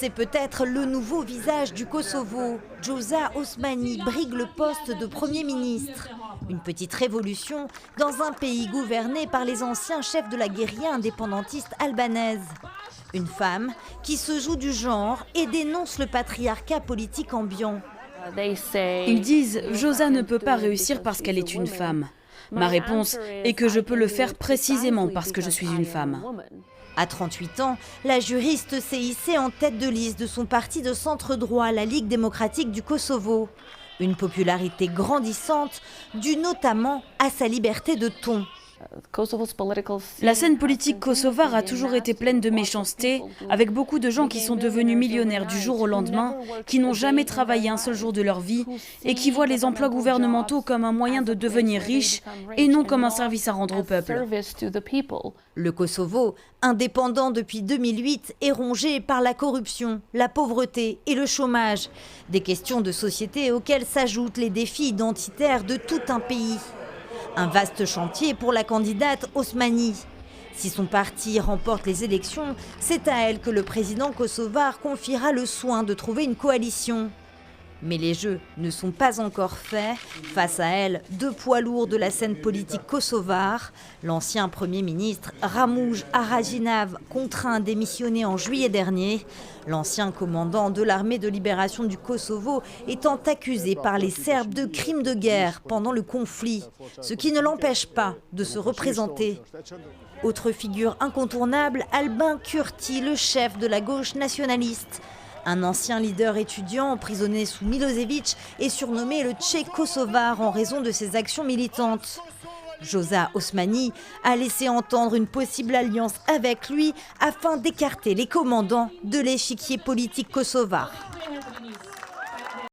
C'est peut-être le nouveau visage du Kosovo. Vjosa Osmani brigue le poste de Premier ministre. Une petite révolution dans un pays gouverné par les anciens chefs de la guérilla indépendantiste albanaise. Une femme qui se joue du genre et dénonce le patriarcat politique ambiant. Ils disent « Vjosa ne peut pas réussir parce qu'elle est une femme ». Ma réponse est que je peux le faire précisément parce que je suis une femme. À 38 ans, la juriste s'est hissée en tête de liste de son parti de centre-droit, la Ligue démocratique du Kosovo. Une popularité grandissante due notamment à sa liberté de ton. La scène politique kosovare a toujours été pleine de méchanceté, avec beaucoup de gens qui sont devenus millionnaires du jour au lendemain, qui n'ont jamais travaillé un seul jour de leur vie et qui voient les emplois gouvernementaux comme un moyen de devenir riche et non comme un service à rendre au peuple. Le Kosovo, indépendant depuis 2008, est rongé par la corruption, la pauvreté et le chômage. Des questions de société auxquelles s'ajoutent les défis identitaires de tout un pays. Un vaste chantier pour la candidate Osmani. Si son parti remporte les élections, c'est à elle que le président kosovar confiera le soin de trouver une coalition. Mais les jeux ne sont pas encore faits. Face à elle, deux poids lourds de la scène politique kosovare. L'ancien Premier ministre Ramush Haradinaj, contraint à démissionner en juillet dernier. L'ancien commandant de l'armée de libération du Kosovo étant accusé par les Serbes de crimes de guerre pendant le conflit, ce qui ne l'empêche pas de se représenter. Autre figure incontournable, Albin Kurti, le chef de la gauche nationaliste. Un ancien leader étudiant emprisonné sous Milosevic est surnommé le Tché kosovar en raison de ses actions militantes. Vjosa Osmani a laissé entendre une possible alliance avec lui afin d'écarter les commandants de l'échiquier politique kosovar.